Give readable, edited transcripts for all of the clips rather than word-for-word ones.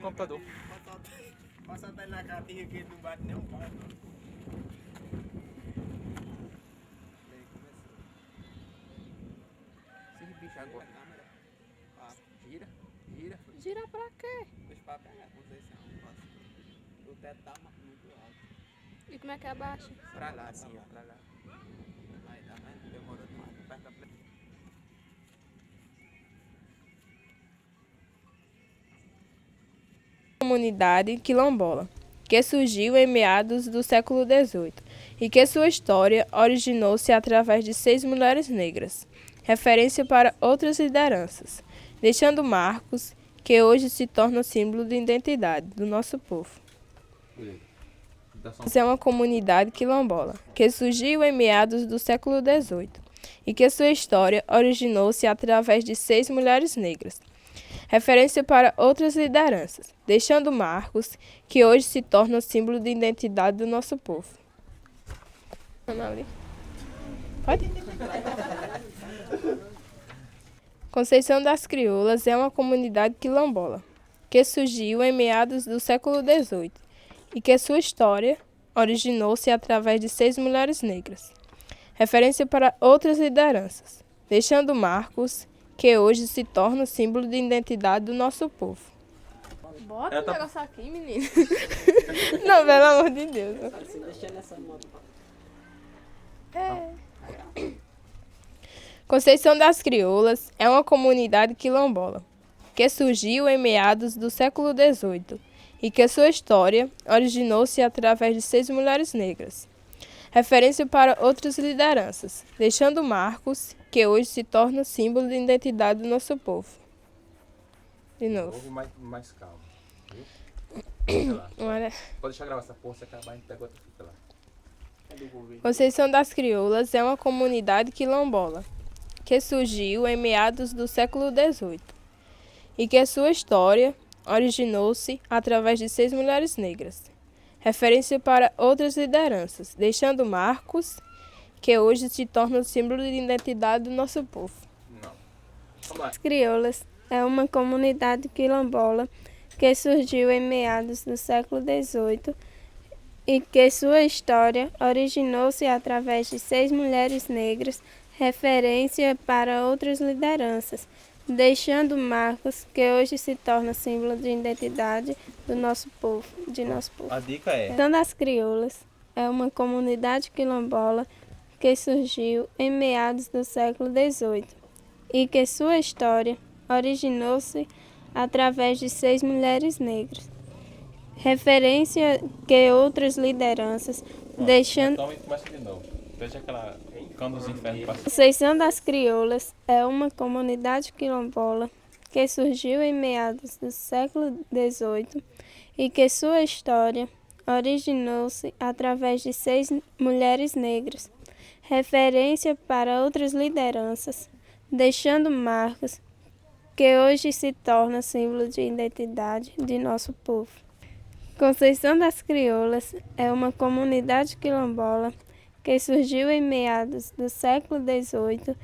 computador. Passa até na catinha que não bate nem um pau. Esse bicho agora. Gira, gira. Gira pra quê? Deixa pra pegar, não sei se é um passo. O teto tá muito alto. E como é que abaixa? Pra lá, assim, ó, pra lá. Aí tá vendo? Demorou demais. Aperta a play. Comunidade quilombola, que surgiu em meados do século XVIII e que sua história originou-se através de 6 mulheres negras, referência para outras lideranças, deixando marcos que hoje se tornam símbolo de identidade do nosso povo. É uma comunidade quilombola, que surgiu em meados do século XVIII e que sua história originou-se através de 6 mulheres negras, referência para outras lideranças, deixando marcos que hoje se tornam símbolo de identidade do nosso povo. Pode? Conceição das Crioulas é uma comunidade quilombola, que surgiu em meados do século XVIII e que sua história originou-se através de 6 mulheres negras, referência para outras lideranças, deixando marcos que hoje se torna símbolo de identidade do nosso povo. Bota o negócio aqui, menino. Não, pelo amor de Deus. Conceição das Crioulas é uma comunidade quilombola, que surgiu em meados do século XVIII e que sua história originou-se através de 6 mulheres negras, referência para outras lideranças, deixando marcos que hoje se tornam símbolo de identidade do nosso povo. De novo. Mais calmo. Viu? Lá. Olha. Pode deixar gravar essa porra, se acabar, a gente pega outra fita lá. Conceição das Crioulas é uma comunidade quilombola, que surgiu em meados do século XVIII e que sua história originou-se através de 6 mulheres negras, referência para outras lideranças, deixando marcos que hoje se tornam símbolo de identidade do nosso povo. Não. Vamos lá. As Crioulas é uma comunidade quilombola que surgiu em meados do século XVIII e que sua história originou-se através de 6 mulheres negras, referência para outras lideranças, deixando marcos que hoje se tornam símbolo de identidade do nosso povo, A dica é... Então, das Crioulas é uma comunidade quilombola que surgiu em meados do século XVIII e que sua história originou-se através de 6 mulheres negras, referência que outras lideranças, deixando... Toma e começa de novo. Deixa aquela cão dos infernos passar. Conceição das Crioulas é uma comunidade quilombola que surgiu em meados do século XVIII e que sua história originou-se através de 6 mulheres negras, referência para outras lideranças, deixando marcos que hoje se torna símbolo de identidade de nosso povo. Conceição das Crioulas é uma comunidade quilombola que surgiu em meados do século XVIII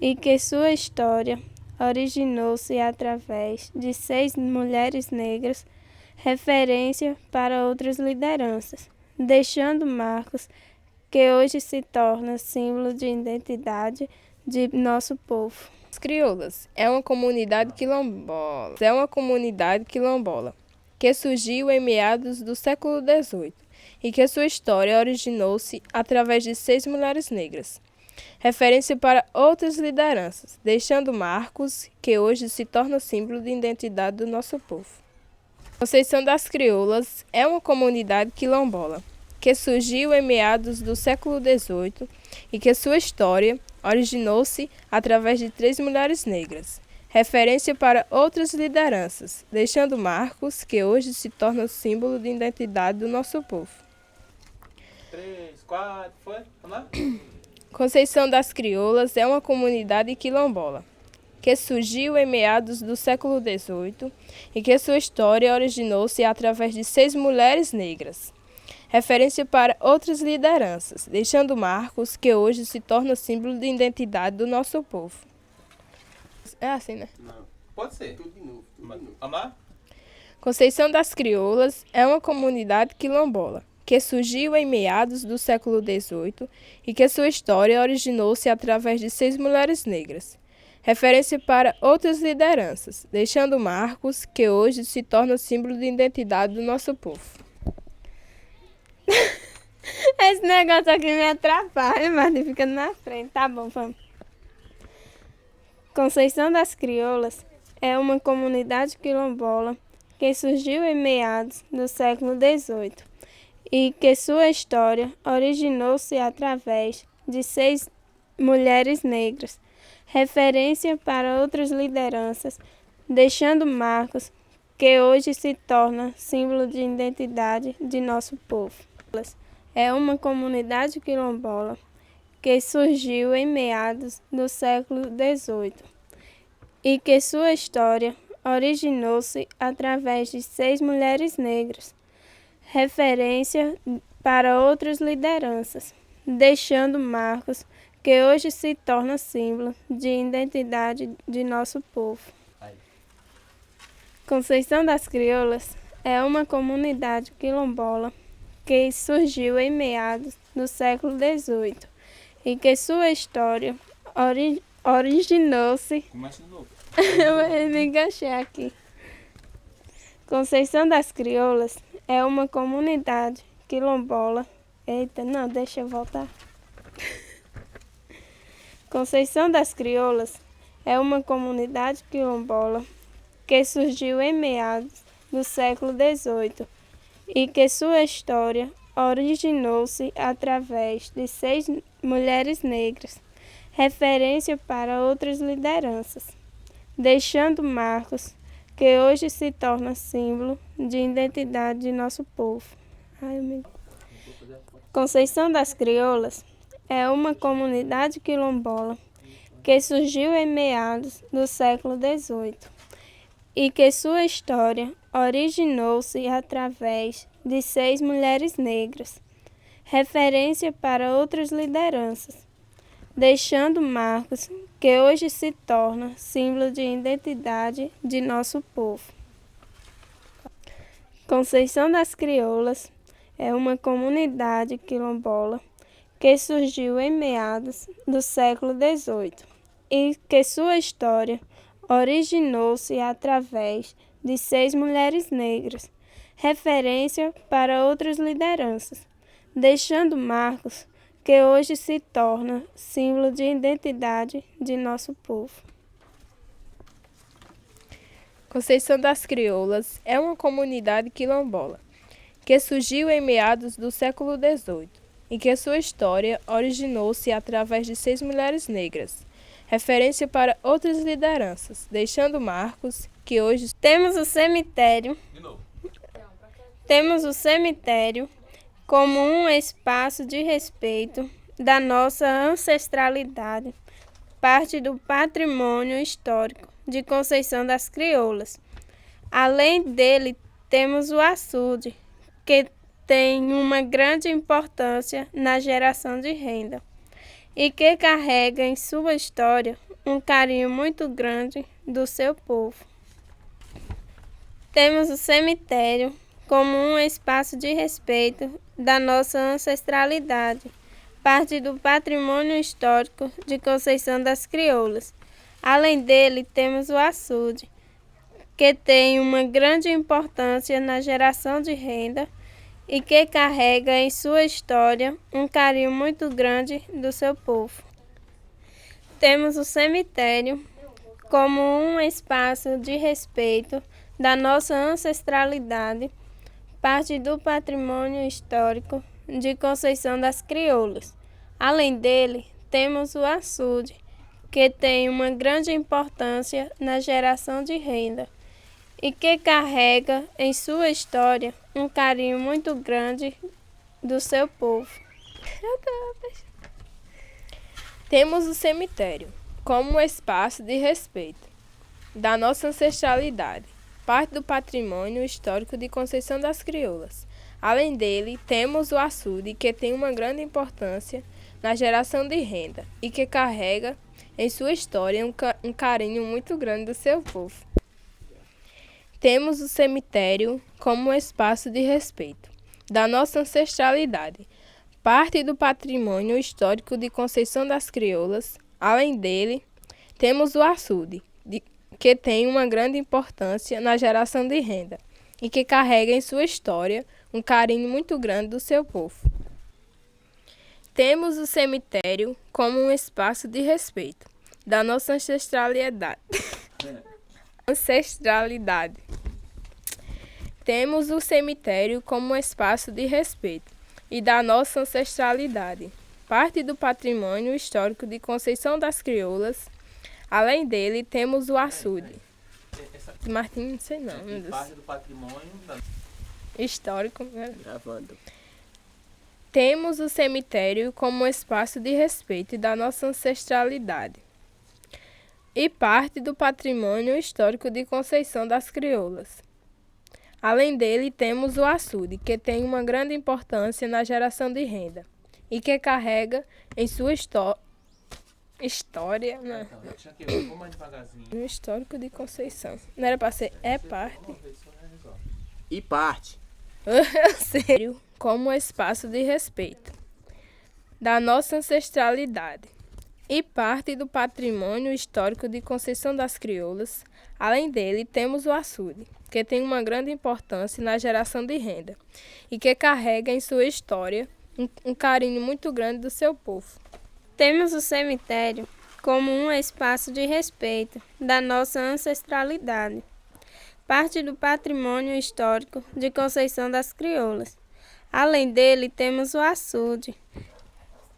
e que sua história originou-se através de 6 mulheres negras, referência para outras lideranças, deixando marcos que hoje se torna símbolo de identidade de nosso povo. As Crioulas é uma comunidade quilombola, que surgiu em meados do século XVIII e que sua história originou-se através de 6 mulheres negras, referência para outras lideranças, deixando marcos que hoje se tornam símbolo de identidade do nosso povo. Conceição das Crioulas é uma comunidade quilombola, que surgiu em meados do século XVIII e que sua história originou-se através de 3 mulheres negras, referência para outras lideranças, deixando marcos que hoje se tornam símbolo de identidade do nosso povo. 3, 4, foi? Vamos lá? Conceição das Crioulas é uma comunidade quilombola, que surgiu em meados do século XVIII e que sua história originou-se através de 6 mulheres negras, referência para outras lideranças, deixando marcos que hoje se tornam símbolo de identidade do nosso povo. É assim, né? Não, Pode ser. tudo de novo. Vamos lá? Conceição das Crioulas é uma comunidade quilombola que surgiu em meados do século XVIII e que sua história originou-se através de 6 mulheres negras, referência para outras lideranças, deixando marcos que hoje se tornam símbolo de identidade do nosso povo. Esse negócio aqui me atrapalha, mas ele fica na frente. Tá bom, vamos. Conceição das Crioulas é uma comunidade quilombola que surgiu em meados do século XVIII e que sua história originou-se através de 6 mulheres negras, referência para outras lideranças, deixando marcos que hoje se tornam símbolo de identidade de nosso povo. É uma comunidade quilombola que surgiu em meados do século XVIII e que sua história originou-se através de 6 mulheres negras, referência para outras lideranças, deixando marcos que hoje se tornam símbolo de identidade de nosso povo. Conceição das Crioulas é uma comunidade quilombola que surgiu em meados do século XVIII e que sua história originou-se... Começa de novo. Eu me enganchei aqui. Conceição das Crioulas é uma comunidade quilombola. Eita, não, deixa eu voltar. Conceição das Crioulas é uma comunidade quilombola que surgiu em meados do século XVIII e que sua história originou-se através de 6 mulheres negras, referência para outras lideranças, deixando marcos que hoje se tornam símbolo de identidade de nosso povo. Conceição das Crioulas é uma comunidade quilombola que surgiu em meados do século XVIII e que sua história originou-se através de 6 mulheres negras, referência para outras lideranças, deixando marcos que hoje se tornam símbolo de identidade de nosso povo. Conceição das Crioulas é uma comunidade quilombola que surgiu em meados do século XVIII e que sua história originou-se através de 6 mulheres negras, referência para outras lideranças, deixando marcos que hoje se tornam símbolo de identidade de nosso povo. Conceição das Crioulas é uma comunidade quilombola que surgiu em meados do século XVIII e que sua história originou-se através de 6 mulheres negras, referência para outras lideranças, deixando marcos que hoje... Temos o cemitério como um espaço de respeito da nossa ancestralidade, parte do patrimônio histórico de Conceição das Crioulas. Além dele, temos o açude, que tem uma grande importância na geração de renda e que carrega em sua história um carinho muito grande do seu povo. Temos o cemitério como um espaço de respeito da nossa ancestralidade, parte do patrimônio histórico de Conceição das Crioulas. Além dele, temos o açude, que tem uma grande importância na geração de renda e que carrega em sua história um carinho muito grande do seu povo. Temos o cemitério como um espaço de respeito da nossa ancestralidade, parte do patrimônio histórico de Conceição das Crioulas. Além dele, temos o açude, que tem uma grande importância na geração de renda e que carrega em sua história um carinho muito grande do seu povo. Temos o cemitério como um espaço de respeito da nossa ancestralidade, parte do patrimônio histórico de Conceição das Crioulas. Além dele, temos o açude, que tem uma grande importância na geração de renda e que carrega em sua história um carinho muito grande do seu povo. Temos o cemitério como um espaço de respeito da nossa ancestralidade, parte do patrimônio histórico de Conceição das Crioulas. Além dele, temos o açude, que tem uma grande importância na geração de renda e que carrega em sua história um carinho muito grande do seu povo. Temos o cemitério como um espaço de respeito da nossa ancestralidade. Temos o cemitério como um espaço de respeito e da nossa ancestralidade, parte do patrimônio histórico de Conceição das Crioulas. Além dele, temos o açude. Martim, não sei não. E parte do patrimônio Histórico, né? Gravando. Temos o cemitério como um espaço de respeito e da nossa ancestralidade e parte do patrimônio histórico de Conceição das Crioulas. Além dele, temos o açude, que tem uma grande importância na geração de renda e que carrega em sua história, né? Deixa aqui, vamos mais devagarzinho. No histórico de Conceição. Não era para ser parte? E parte. Sério, como um espaço de respeito da nossa ancestralidade e parte do patrimônio histórico de Conceição das Crioulas. Além dele, temos o açude, que tem uma grande importância na geração de renda e que carrega em sua história um carinho muito grande do seu povo. Temos o cemitério como um espaço de respeito da nossa ancestralidade, parte do patrimônio histórico de Conceição das Crioulas. Além dele, temos o açude,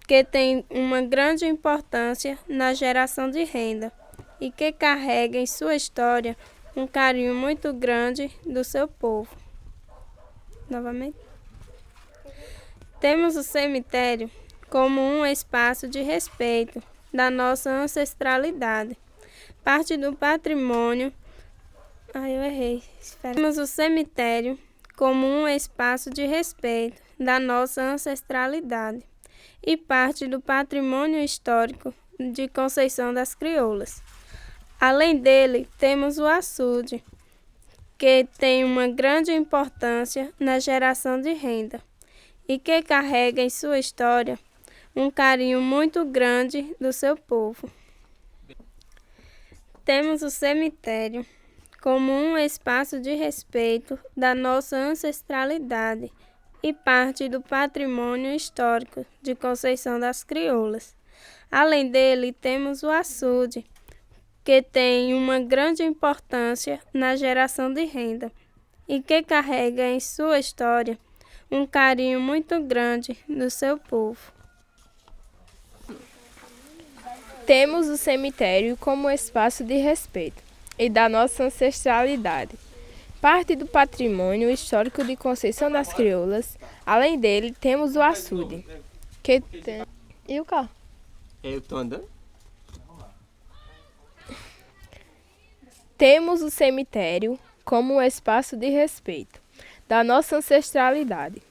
que tem uma grande importância na geração de renda e que carrega em sua história um carinho muito grande do seu povo. Novamente. Temos o cemitério como um espaço de respeito da nossa ancestralidade, parte do patrimônio. Eu errei. Temos o cemitério como um espaço de respeito da nossa ancestralidade e parte do patrimônio histórico de Conceição das Crioulas. Além dele, temos o açude, que tem uma grande importância na geração de renda e que carrega em sua história um carinho muito grande do seu povo. Temos o cemitério como um espaço de respeito da nossa ancestralidade e parte do patrimônio histórico de Conceição das Crioulas. Além dele, temos o açude, que tem uma grande importância na geração de renda e que carrega em sua história um carinho muito grande do seu povo. Temos o cemitério como um espaço de respeito e da nossa ancestralidade, parte do patrimônio histórico de Conceição das Crioulas. Além dele, temos o açude, que tem... E o carro? Eu tô andando? Temos o cemitério como um espaço de respeito da nossa ancestralidade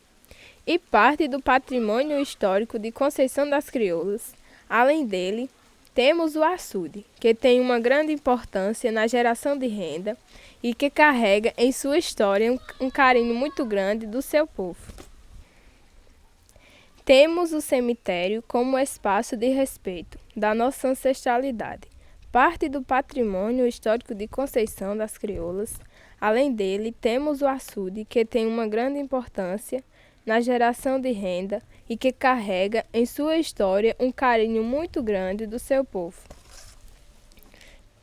e parte do patrimônio histórico de Conceição das Crioulas. Além dele, temos o açude, que tem uma grande importância na geração de renda e que carrega em sua história um carinho muito grande do seu povo. Temos o cemitério como espaço de respeito da nossa ancestralidade, parte do patrimônio histórico de Conceição das Crioulas. Além dele, temos o açude, que tem uma grande importância na geração de renda e que carrega em sua história um carinho muito grande do seu povo.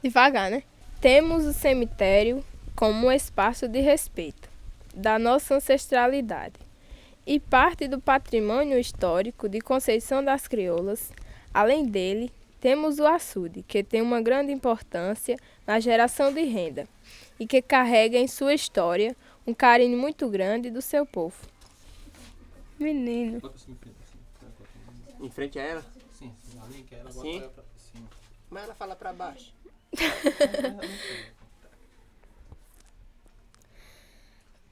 Devagar, né? Temos o cemitério como um espaço de respeito da nossa ancestralidade e parte do patrimônio histórico de Conceição das Crioulas. Além dele, temos o açude, que tem uma grande importância na geração de renda e que carrega em sua história um carinho muito grande do seu povo. Menino. Em frente a ela? Sim, ali que ela bota Sim. ela pra cima. Mas ela fala pra baixo.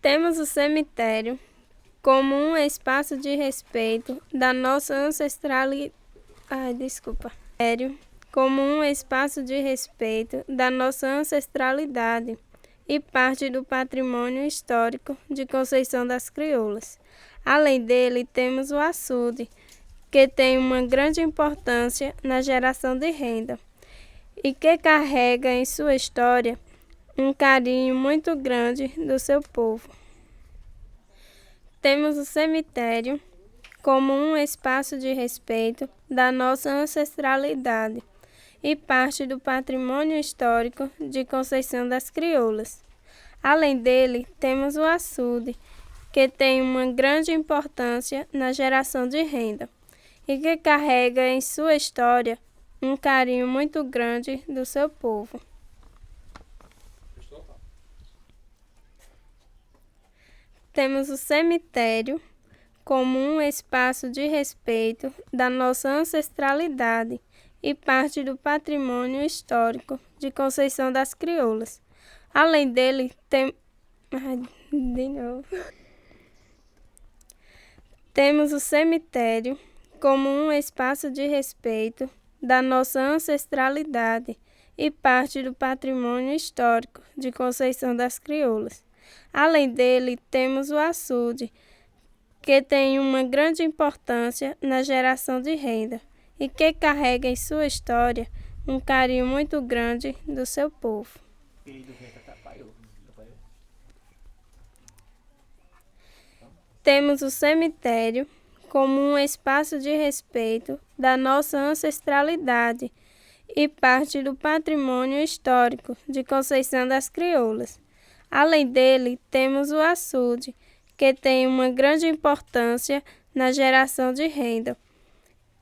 Temos o cemitério como um espaço de respeito da nossa ancestralidade. Como um espaço de respeito da nossa ancestralidade e parte do patrimônio histórico de Conceição das Crioulas. Além dele, temos o açude, que tem uma grande importância na geração de renda e que carrega em sua história um carinho muito grande do seu povo. Temos o cemitério como um espaço de respeito da nossa ancestralidade e parte do patrimônio histórico de Conceição das Crioulas. Além dele, temos o açude, que tem uma grande importância na geração de renda e que carrega em sua história um carinho muito grande do seu povo. Temos o cemitério como um espaço de respeito da nossa ancestralidade e parte do patrimônio histórico de Conceição das Crioulas. Além dele, temos o cemitério como um espaço de respeito da nossa ancestralidade e parte do patrimônio histórico de Conceição das Crioulas. Além dele, temos o açude, que tem uma grande importância na geração de renda e que carrega em sua história um carinho muito grande do seu povo. Temos o cemitério como um espaço de respeito da nossa ancestralidade e parte do patrimônio histórico de Conceição das Crioulas. Além dele, temos o açude, que tem uma grande importância na geração de renda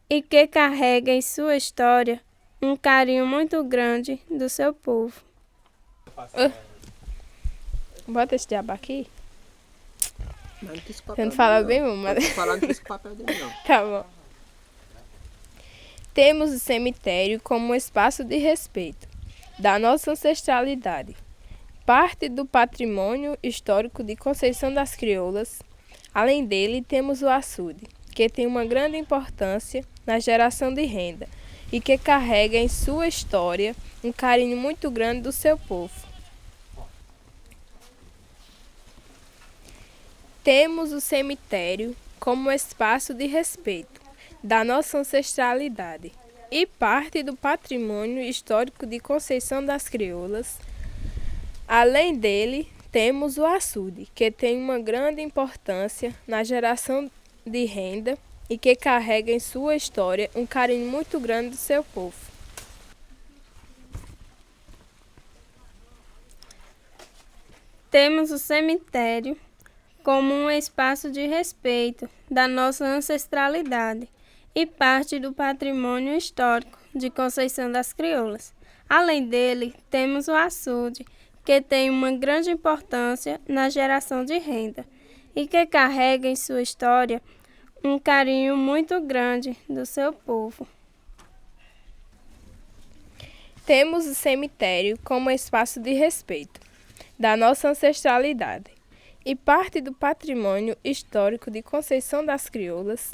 e que carrega em sua história um carinho muito grande do seu povo. Bota esse diabo aqui. Não quis Você papel não fala dele, bem, não. mas... Tô falando que esse papel dele não. Tá bom. Temos o cemitério como um espaço de respeito da nossa ancestralidade, parte do patrimônio histórico de Conceição das Crioulas. Além dele, temos o açude, que tem uma grande importância na geração de renda e que carrega em sua história um carinho muito grande do seu povo. Temos o cemitério como espaço de respeito da nossa ancestralidade e parte do patrimônio histórico de Conceição das Crioulas. Além dele, temos o açude, que tem uma grande importância na geração de renda e que carrega em sua história um carinho muito grande do seu povo. Temos o cemitério como um espaço de respeito da nossa ancestralidade e parte do patrimônio histórico de Conceição das Crioulas. Além dele, temos o açude, que tem uma grande importância na geração de renda e que carrega em sua história um carinho muito grande do seu povo. Temos o cemitério como espaço de respeito da nossa ancestralidade e parte do patrimônio histórico de Conceição das Crioulas.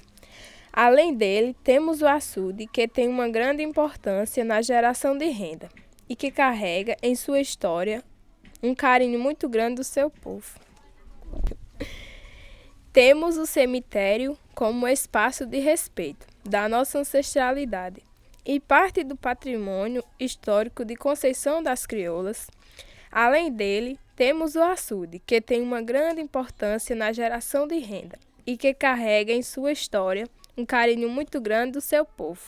Além dele, temos o açude, que tem uma grande importância na geração de renda e que carrega em sua história um carinho muito grande do seu povo. Temos o cemitério como espaço de respeito da nossa ancestralidade e parte do patrimônio histórico de Conceição das Crioulas. Além dele, temos o açude, que tem uma grande importância na geração de renda e que carrega em sua história um carinho muito grande do seu povo.